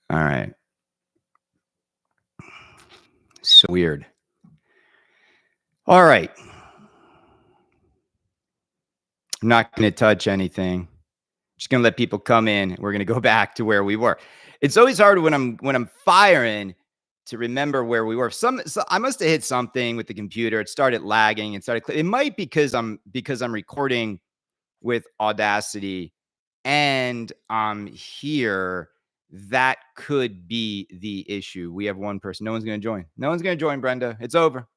All right. So weird. All right. I'm not going to touch anything. Just going to let people come in. We're going to go back to where we were. It's always hard when I'm firing to remember where we were. So I must have hit something with the computer. It started lagging. It might because I'm recording with Audacity and I'm here. That could be the issue. We have one person. No one's going to join. No one's going to join, Brenda. It's over.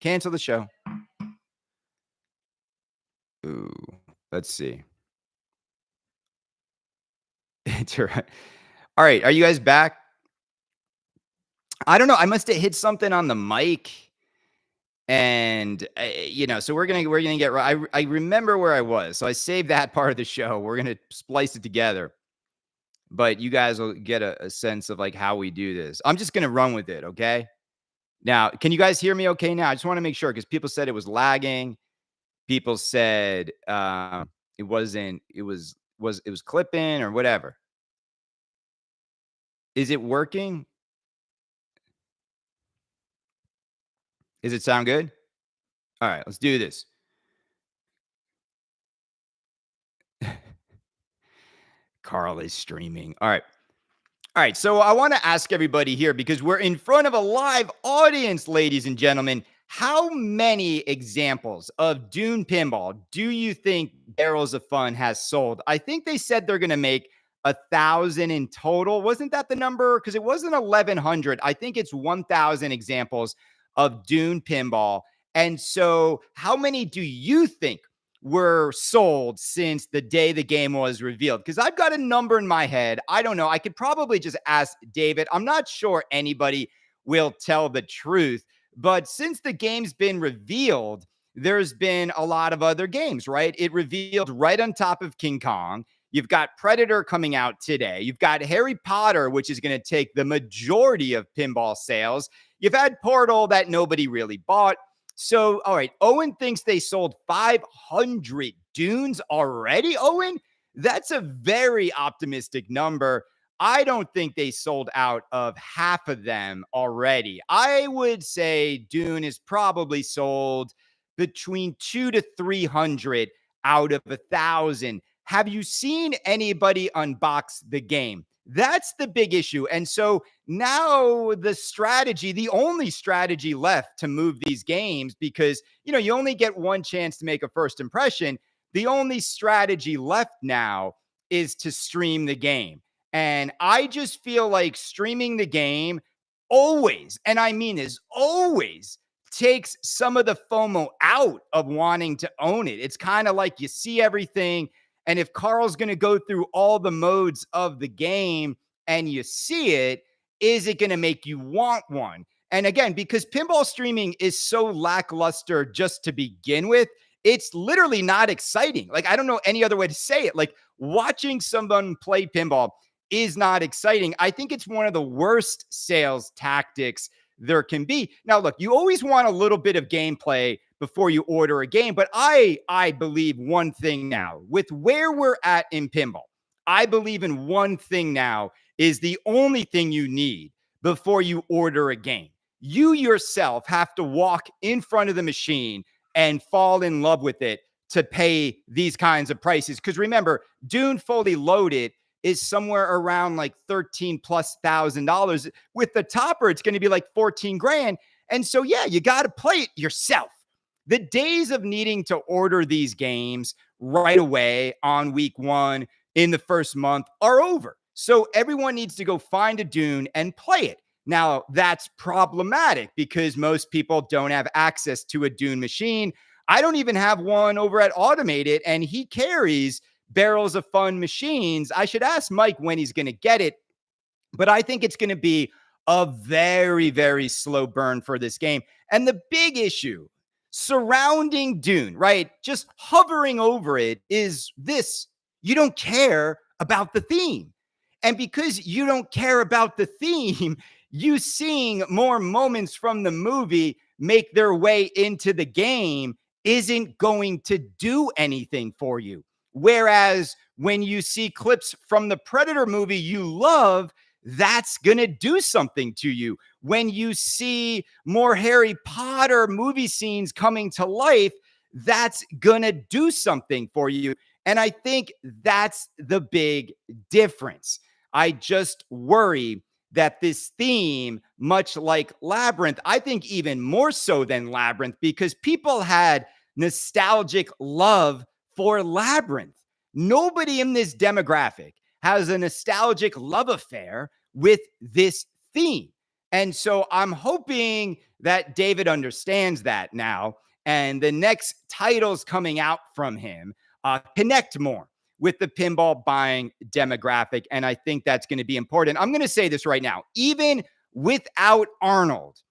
Cancel the show. Ooh, let's see. It's all right. All right, are you guys back? I don't know. I must have hit something on the mic, and so we're gonna get right. I remember where I was, so I saved that part of the show. We're gonna splice it together, but you guys will get a sense of like how we do this. I'm just gonna run with it, okay? Now, can you guys hear me okay now? I just want to make sure because people said it was lagging. People said it wasn't. It was clipping or whatever. Is it working? Does it sound good? All right, let's do this. Carl is streaming. All right. All right. So I want to ask everybody here because we're in front of a live audience, ladies and gentlemen. How many examples of Dune Pinball do you think Barrels of Fun has sold? I think they said they're going to make 1,000 in total. Wasn't that the number? Because it wasn't 1,100. I think it's 1,000 examples of Dune Pinball. And so, how many do you think were sold since the day the game was revealed? Because I've got a number in my head. I don't know. I could probably just ask David. I'm not sure anybody will tell the truth. But since the game's been revealed, there's been a lot of other games, right? It revealed right on top of King Kong. You've got Predator coming out today. You've got Harry Potter, which is going to take the majority of pinball sales. You've had Portal that nobody really bought. So, all right, Owen thinks they sold 500 Dunes already, Owen? That's a very optimistic number. I don't think they sold out of half of them already. I would say Dune is probably sold between 2 to 300 out of 1,000. Have you seen anybody unbox the game? That's the big issue. And so now the only strategy left to move these games, because, you only get one chance to make a first impression. The only strategy left now is to stream the game. And I just feel like streaming the game always, and I mean this, always takes some of the FOMO out of wanting to own it. It's kind of like you see everything. And if Carl's going to go through all the modes of the game and you see it, is it going to make you want one? And again, because pinball streaming is so lackluster just to begin with, it's literally not exciting. Like, I don't know any other way to say it. Like, watching someone play pinball is not exciting. I think it's one of the worst sales tactics there can be. Now, look, you always want a little bit of gameplay before you order a game, but I believe one thing now. With where we're at in pinball, I believe in one thing now is the only thing you need before you order a game. You yourself have to walk in front of the machine and fall in love with it to pay these kinds of prices. Because remember, Dune Fully Loaded is somewhere around like $13,000+. With the topper, it's going to be like 14 grand. And so, yeah, you got to play it yourself. The days of needing to order these games right away on week one in the first month are over. So everyone needs to go find a Dune and play it. Now, that's problematic because most people don't have access to a Dune machine. I don't even have one over at Automated, and he carries Barrels of Fun machines. I should ask Mike when he's going to get it, but I think it's going to be a very, very slow burn for this game. And the big issue surrounding Dune, right, just hovering over it, is this: you don't care about the theme. And because you don't care about the theme, you seeing more moments from the movie make their way into the game isn't going to do anything for you. Whereas when you see clips from the Predator movie you love, that's going to do something to you. When you see more Harry Potter movie scenes coming to life, that's going to do something for you. And I think that's the big difference. I just worry that this theme, much like Labyrinth, I think even more so than Labyrinth, because people had nostalgic love for Labyrinth. Nobody in this demographic has a nostalgic love affair with this theme. And so I'm hoping that David understands that now. And the next titles coming out from him connect more with the pinball buying demographic. And I think that's going to be important. I'm going to say this right now. Even without Arnold,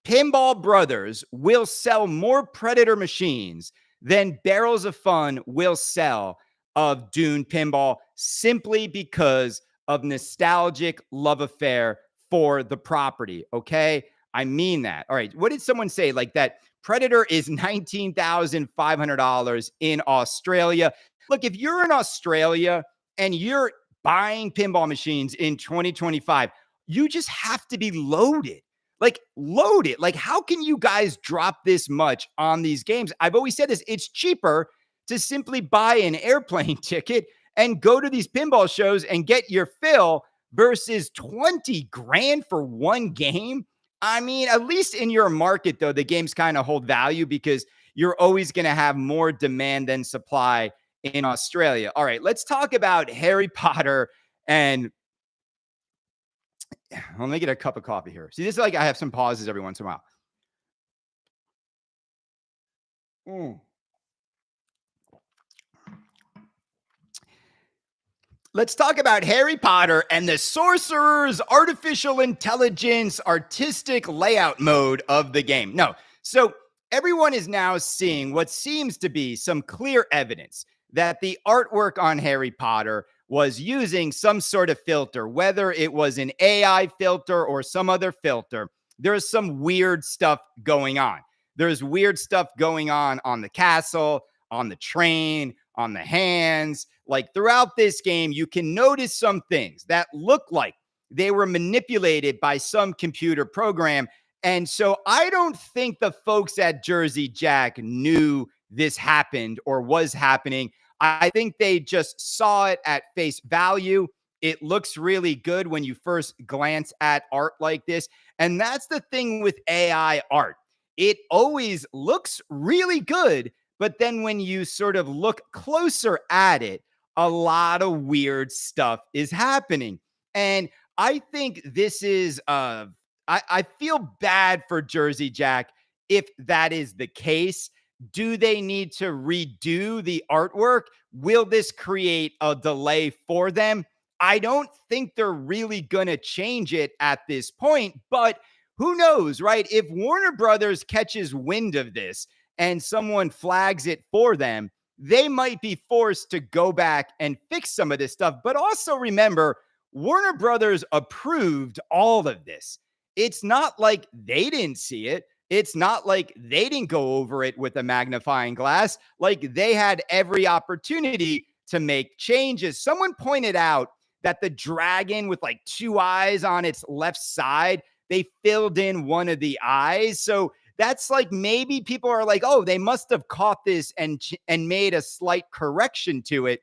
Pinball Brothers will sell more Predator machines than Barrels of Fun will sell of Dune Pinball, simply because of nostalgic love affair for the property. Okay. I mean that. All right. What did someone say? Like that Predator is $19,500 in Australia. Look, if you're in Australia and you're buying pinball machines in 2025, you just have to be loaded. Like, loaded. Like, how can you guys drop this much on these games? I've always said this. It's cheaper to simply buy an airplane ticket and go to these pinball shows and get your fill versus 20 grand for one game. I mean, at least in your market, though, the games kind of hold value because you're always going to have more demand than supply in Australia. All right, let's talk about Harry Potter. And let me get a cup of coffee here. See, this is like I have some pauses every once in a while. Mm. Let's talk about Harry Potter and the Sorcerer's Artificial Intelligence artistic layout mode of the game. No, so everyone is now seeing what seems to be some clear evidence that the artwork on Harry Potter was using some sort of filter, whether it was an AI filter or some other filter. There's some weird stuff going on. There's weird stuff going on the castle, on the train, on the hands. Like throughout this game, you can notice some things that look like they were manipulated by some computer program. And so I don't think the folks at Jersey Jack knew this happened or was happening. I think they just saw it at face value. It looks really good when you first glance at art like this. And that's the thing with AI art. It always looks really good, but then when you sort of look closer at it, a lot of weird stuff is happening. And I think this is, I feel bad for Jersey Jack if that is the case. Do they need to redo the artwork? Will this create a delay for them? I don't think they're really going to change it at this point, but who knows, right? If Warner Brothers catches wind of this and someone flags it for them, they might be forced to go back and fix some of this stuff. But also remember, Warner Brothers approved all of this. It's not like they didn't see it. It's not like they didn't go over it with a magnifying glass. Like they had every opportunity to make changes. Someone pointed out that the dragon with like two eyes on its left side, they filled in one of the eyes. So that's like maybe people are like, oh, they must have caught this and made a slight correction to it.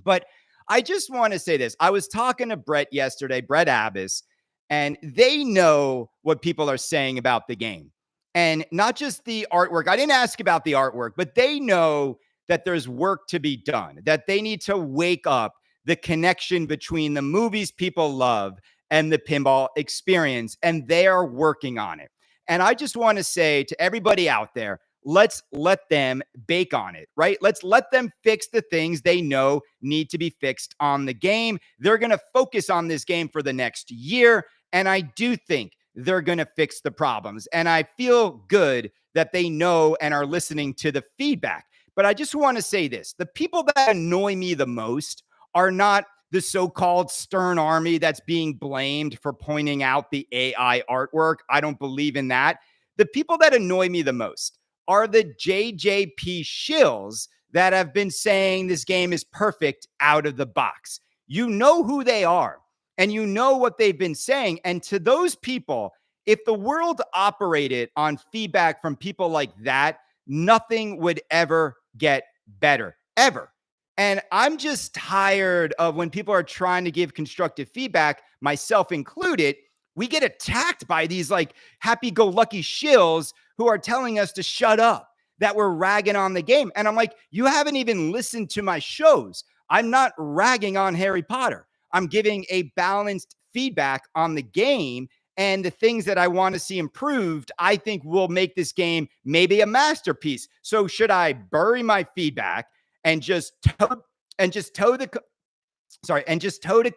But I just want to say this. I was talking to Brett yesterday, Brett Abbas, and they know what people are saying about the game. And not just the artwork. I didn't ask about the artwork, but they know that there's work to be done, that they need to wake up the connection between the movies people love and the pinball experience, and they are working on it. And I just want to say to everybody out there, let's let them bake on it, right? Let's let them fix the things they know need to be fixed on the game. They're going to focus on this game for the next year. And I do think they're going to fix the problems. And I feel good that they know and are listening to the feedback. But I just want to say this. The people that annoy me the most are not the so-called stern army that's being blamed for pointing out the AI artwork. I don't believe in that. The people that annoy me the most are the JJP shills that have been saying this game is perfect out of the box. You know who they are. and you know what they've been saying. And to those people, if the world operated on feedback from people like that, nothing would ever get better, ever. And I'm just tired of when people are trying to give constructive feedback, myself included, we get attacked by these like happy go lucky shills who are telling us to shut up, that we're ragging on the game. And I'm like, you haven't even listened to my shows. I'm not ragging on Harry Potter. I'm giving a balanced feedback on the game and the things that I want to see improved. I think will make this game maybe a masterpiece. So should I bury my feedback and just toe the sorry, and just toe the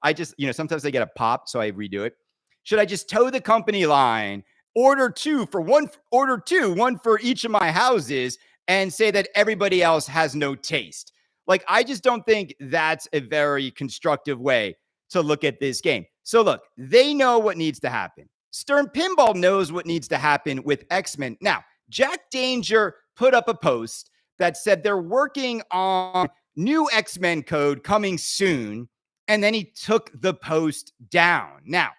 I just, sometimes I get a pop, so I redo it. Should I just toe the company line, order two, one for each of my houses, and say that everybody else has no taste? Like, I just don't think that's a very constructive way to look at this game. So look, they know what needs to happen. Stern Pinball knows what needs to happen with X-Men. Now, Jack Danger put up a post that said they're working on new X-Men code coming soon, and then he took the post down. Now,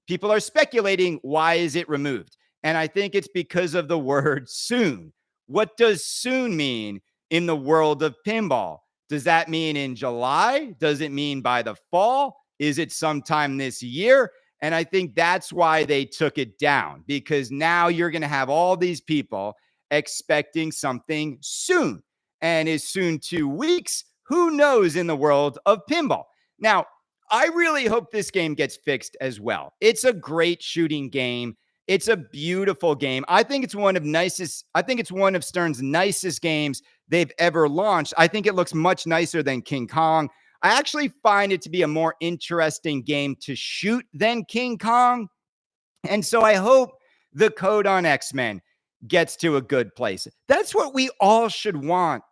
people are speculating, why is it removed? And I think it's because of the word soon. What does soon mean in the world of pinball? Does that mean in July? Does it mean by the fall? Is it sometime this year? And I think that's why they took it down, because now you're going to have all these people expecting something soon. And is soon 2 weeks? Who knows in the world of pinball? Now, I really hope this game gets fixed as well. It's a great shooting game. It's a beautiful game. I think it's one of Stern's nicest games they've ever launched. I think it looks much nicer than King Kong. I actually find it to be a more interesting game to shoot than King Kong. And so I hope the code on X-Men gets to a good place. That's what we all should want.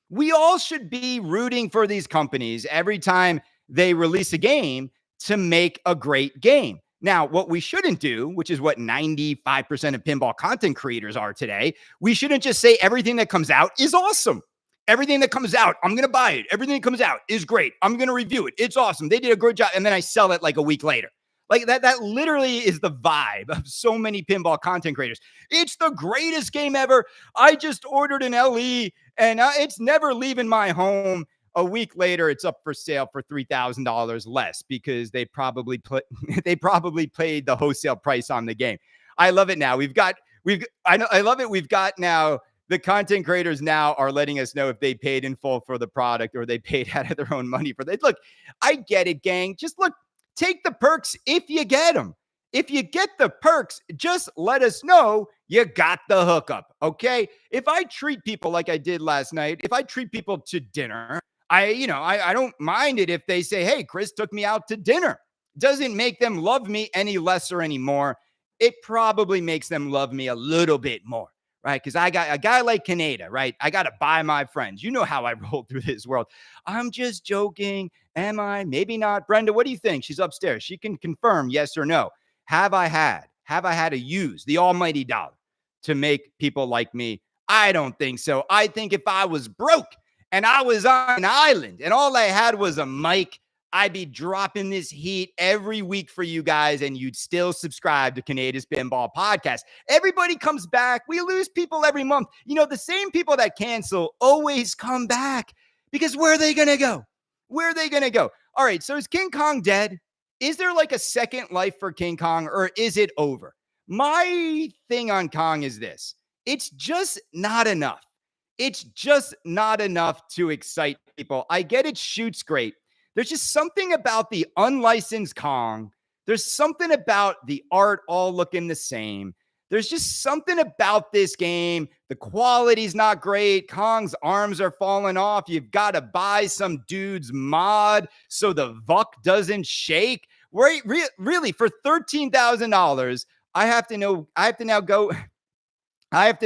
We all should be rooting for these companies every time they release a game to make a great game. Now, what we shouldn't do, which is what 95% of pinball content creators are today, we shouldn't just say everything that comes out is awesome. Everything that comes out, I'm going to buy it. Everything that comes out is great. I'm going to review it. It's awesome. They did a good job. And then I sell it like a week later. Like that literally is the vibe of so many pinball content creators. It's the greatest game ever. I just ordered an LE and it's never leaving my home. A week later, it's up for sale for $3,000 less because they probably paid the wholesale price on the game. I love it now. I love it. We've got now the content creators now are letting us know if they paid in full for the product or they paid out of their own money for it. Look, I get it, gang. Just look, take the perks if you get them. If you get the perks, just let us know you got the hookup, okay? If I treat people like I did last night, if I treat people to dinner, I don't mind it if they say, hey, Chris took me out to dinner. Doesn't make them love me any less or any more. It probably makes them love me a little bit more, right? Because I got a guy like Kaneda, right? I got to buy my friends. You know how I roll through this world. I'm just joking. Am I? Maybe not. Brenda, what do you think? She's upstairs. She can confirm yes or no. Have I had to use the almighty dollar to make people like me? I don't think so. I think if I was broke and I was on an island and all I had was a mic, I'd be dropping this heat every week for you guys, and you'd still subscribe to Kaneda's Pinball Podcast. Everybody comes back. We lose people every month. The same people that cancel always come back because where are they going to go? Where are they going to go? All right, so is King Kong dead? Is there like a second life for King Kong, or is it over? My thing on Kong is this. It's just not enough. It's just not enough to excite people. I get it shoots great. There's just something about the unlicensed Kong. There's something about the art all looking the same. There's just something about this game. The quality's not great. Kong's arms are falling off. You've got to buy some dude's mod so the VUC doesn't shake. Wait, really, for $13,000, I have to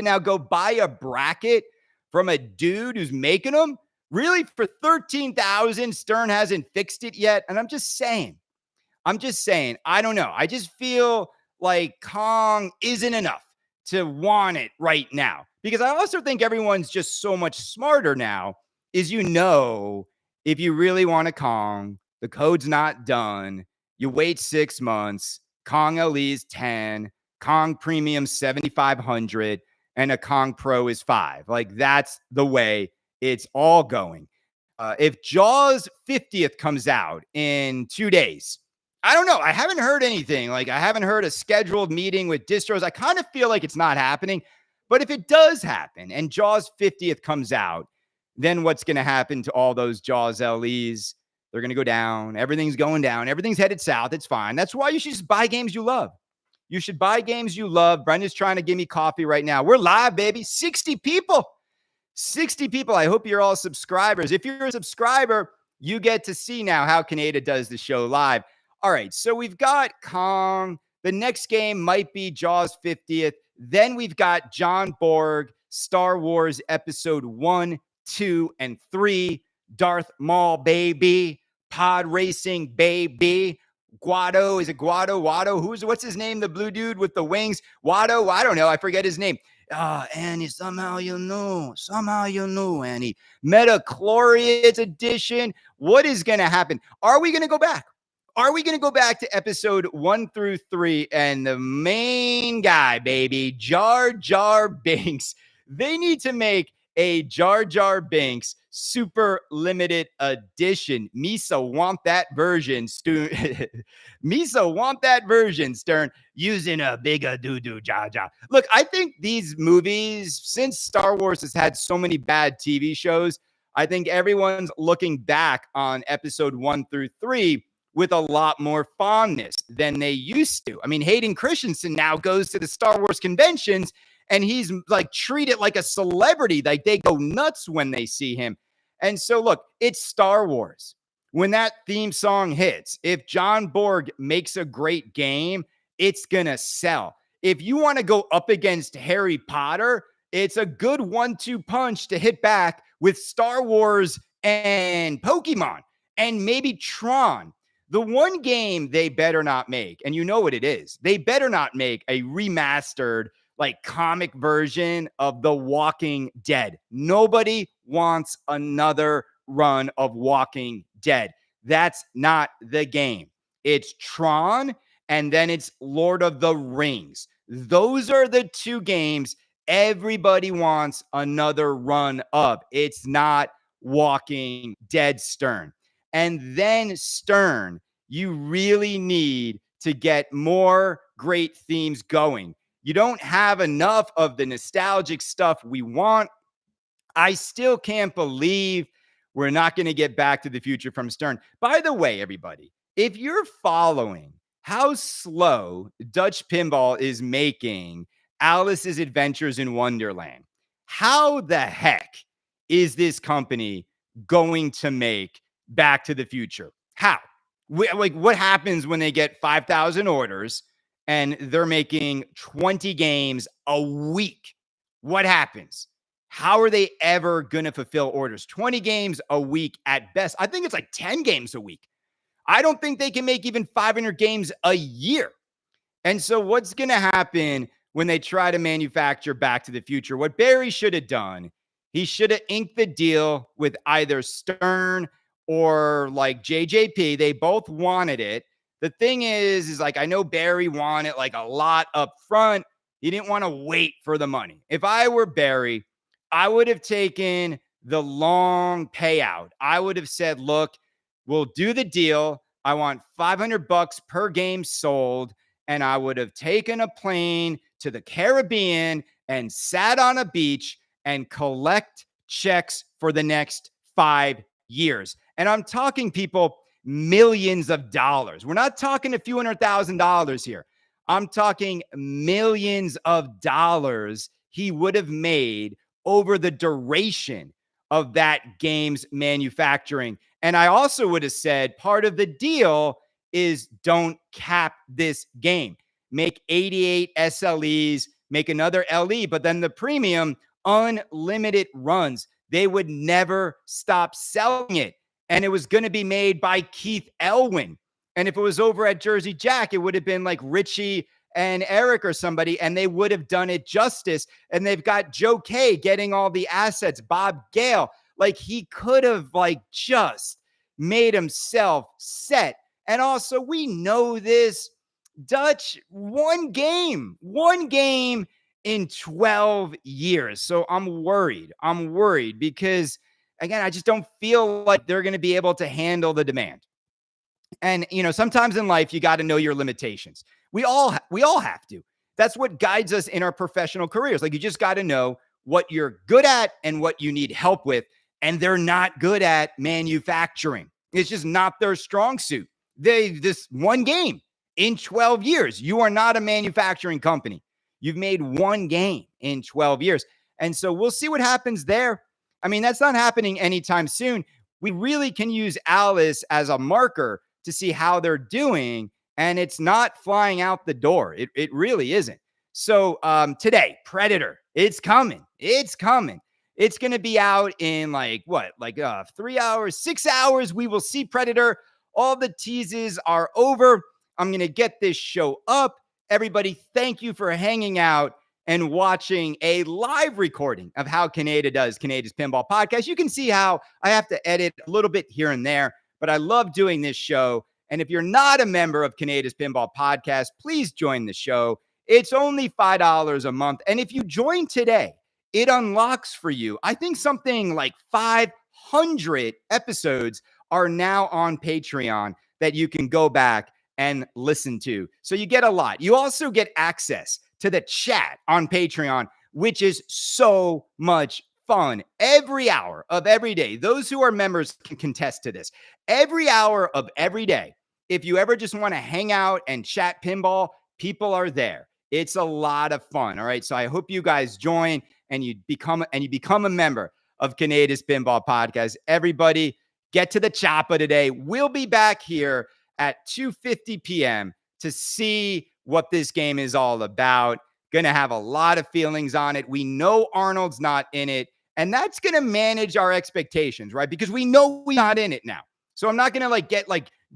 now go buy a bracket from a dude who's making them. Really, for $13,000, Stern hasn't fixed it yet. And I'm just saying, I don't know. I just feel like Kong isn't enough to want it right now. Because I also think everyone's just so much smarter now, if you really want a Kong, The code's not done. You wait 6 months. Kong LE is 10. Kong Premium 7,500, and a Kong Pro is 5. Like, that's the way it's all going. If Jaws 50th comes out in 2 days, I don't know. I haven't heard anything. Like, I haven't heard a scheduled meeting with distros. I kind of feel like it's not happening. But if it does happen and Jaws 50th comes out, then what's going to happen to all those Jaws LEs? They're going to go down. Everything's going down. Everything's headed south. It's fine. That's why you should just buy games you love. You should buy games you love. Brenda's trying to give me coffee right now. We're live, baby. 60 people. 60 people. I hope you're all subscribers. If you're a subscriber, you get to see now how Kaneda does the show live. All right, so we've got Kong. The next game might be Jaws 50th. Then we've got John Borg, Star Wars Episode 1, 2, and 3. Darth Maul, baby. Pod racing, baby. Guado. Is it Guado? Wado? What's his name? The blue dude with the wings? Wado? I don't know. I forget his name. Annie, somehow you know, Annie. Metachlorians edition. What is going to happen? Are we going to go back? Are we going to go back to episode 1 through 3 and the main guy, baby, Jar Jar Binks? They need to make a Jar Jar Binks super limited edition. Misa want that version, Misa want that version, Stern, using a bigger doo-doo Jar Jar. Look, I think these movies, since Star Wars has had so many bad TV shows, I think everyone's looking back on episode 1 through 3 with a lot more fondness than they used to. I mean, Hayden Christensen now goes to the Star Wars conventions and he's like treated like a celebrity. Like, they go nuts when they see him. And so, look, it's Star Wars. When that theme song hits, if John Borg makes a great game, it's going to sell. If you want to go up against Harry Potter, it's a good 1-2 punch to hit back with Star Wars and Pokemon and maybe Tron. The one game they better not make, and you know what it is, they better not make a remastered, like, comic version of The Walking Dead. Nobody wants another run of Walking Dead. That's not the game. It's Tron, and then it's Lord of the Rings. Those are the two games everybody wants another run of. It's not Walking Dead, Stern. And then, Stern, you really need to get more great themes going. You don't have enough of the nostalgic stuff we want. I still can't believe we're not going to get Back to the Future from Stern. By the way, everybody, if you're following how slow Dutch Pinball is making Alice's Adventures in Wonderland, how the heck is this company going to make Back to the Future? How? Like, what happens when they get 5,000 orders and they're making 20 games a week? What happens? How are they ever going to fulfill orders? 20 games a week at best. I think it's like 10 games a week. I don't think they can make even 500 games a year. And so what's going to happen when they try to manufacture Back to the Future? What Barry should have done, he should have inked the deal with either Stern or like JJP. They both wanted it. The thing is like, I know Barry wanted like a lot up front. He didn't want to wait for the money. If I were Barry, I would have taken the long payout. I would have said, look, we'll do the deal. I want $500 per game sold. And I would have taken a plane to the Caribbean and sat on a beach and collect checks for the next 5 years. And I'm talking, people, millions of dollars. We're not talking a few $100,000 here. I'm talking millions of dollars he would have made over the duration of that game's manufacturing. And I also would have said part of the deal is don't cap this game. Make 88 SLEs, make another LE, but then the premium, unlimited runs. They would never stop selling it. And it was going to be made by Keith Elwin. And if it was over at Jersey Jack, it would have been like Richie and Eric or somebody, and they would have done it justice. And they've got Joe Kay getting all the assets, Bob Gale. Like, he could have like just made himself set. And also, we know this. Dutch, one game in 12 years. So I'm worried. I'm worried because, again, I just don't feel like they're going to be able to handle the demand. And sometimes in life you got to know your limitations. We all have to. That's what guides us in our professional careers. Like, you just got to know what you're good at and what you need help with. And they're not good at manufacturing. It's just not their strong suit. This one game in 12 years. You are not a manufacturing company. You've made one game in 12 years. And so we'll see what happens there. I mean, that's not happening anytime soon. We really can use Alice as a marker to see how they're doing, and it's not flying out the door. It really isn't. So today, Predator, it's coming. It's coming. It's going to be out in like 3 hours, 6 hours. We will see Predator. All the teases are over. I'm going to get this show up. Everybody, thank you for hanging out and watching a live recording of how Kaneda does Kaneda's Pinball Podcast. You can see how I have to edit a little bit here and there, but I love doing this show. And if you're not a member of Kaneda's Pinball Podcast, please join the show. It's only $5 a month. And if you join today, it unlocks for you, I think, something like 500 episodes are now on Patreon that you can go back and listen to. So you get a lot. You also get access to the chat on Patreon, which is so much fun. Every hour of every day, those who are members can contest to this. Every hour of every day, if you ever just want to hang out and chat pinball, people are there. It's a lot of fun. All right. So I hope you guys join and you become a member of Kaneda's Pinball Podcast. Everybody, get to the choppa today. We'll be back here at 2:50 p.m. to see what this game is all about. Going to have a lot of feelings on it. We know Arnold's not in it, and that's going to manage our expectations, right? Because we know we're not in it now. So I'm not going to get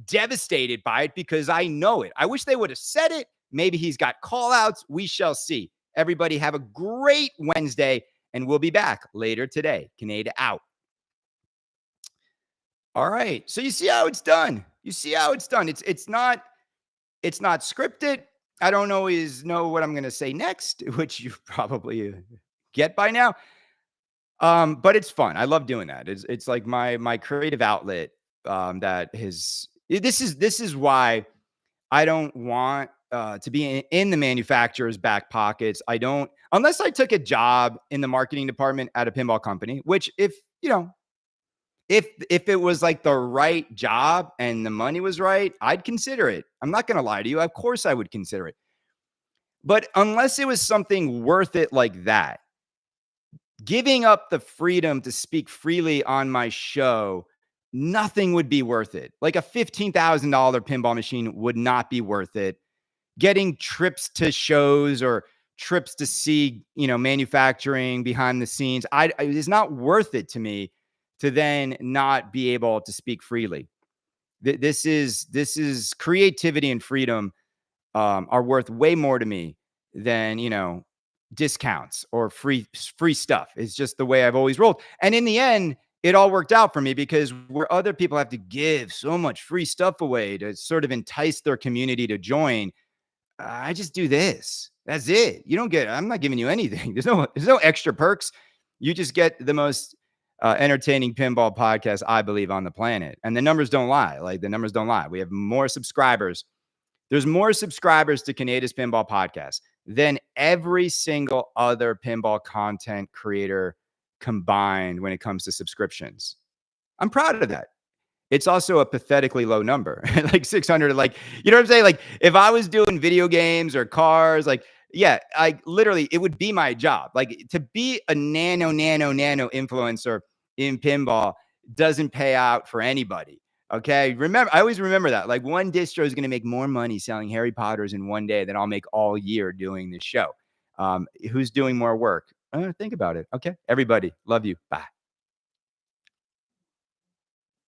devastated by it because I know it. I wish they would have said it. Maybe he's got call outs. We shall see. Everybody have a great Wednesday, and we'll be back later today. Kaneda out. All right. So you see how it's done. It's not scripted. I don't always know what I'm going to say next, which you probably get by now. But it's fun. I love doing that. It's like my creative outlet. This is why I don't want to be in the manufacturer's back pockets. I don't, unless I took a job in the marketing department at a pinball company, which if it was like the right job and the money was right, I'd consider it. I'm not going to lie to you. Of course I would consider it. But unless it was something worth it like that, giving up the freedom to speak freely on my show, nothing would be worth it. Like a $15,000 pinball machine would not be worth it. Getting trips to shows or trips to see, manufacturing behind the scenes, it's not worth it to me to then not be able to speak freely. This is creativity and freedom are worth way more to me than, discounts or free stuff. It's just the way I've always rolled. And in the end, it all worked out for me because where other people have to give so much free stuff away to sort of entice their community to join, I just do this. That's it. I'm not giving you anything. There's no extra perks. You just get the most entertaining pinball podcast, I believe, on the planet. And the numbers don't lie. The numbers don't lie. We have more subscribers. There's more subscribers to Kaneda's Pinball Podcast than every single other pinball content creator combined when it comes to subscriptions. I'm proud of that. It's also a pathetically low number, like 600. You know what I'm saying? If I was doing video games or cars, literally, it would be my job. To be a nano influencer in pinball doesn't pay out for anybody. Okay. I always remember that. One distro is going to make more money selling Harry Potters in one day than I'll make all year doing this show. Who's doing more work? Think about it. Okay. Everybody, love you. Bye.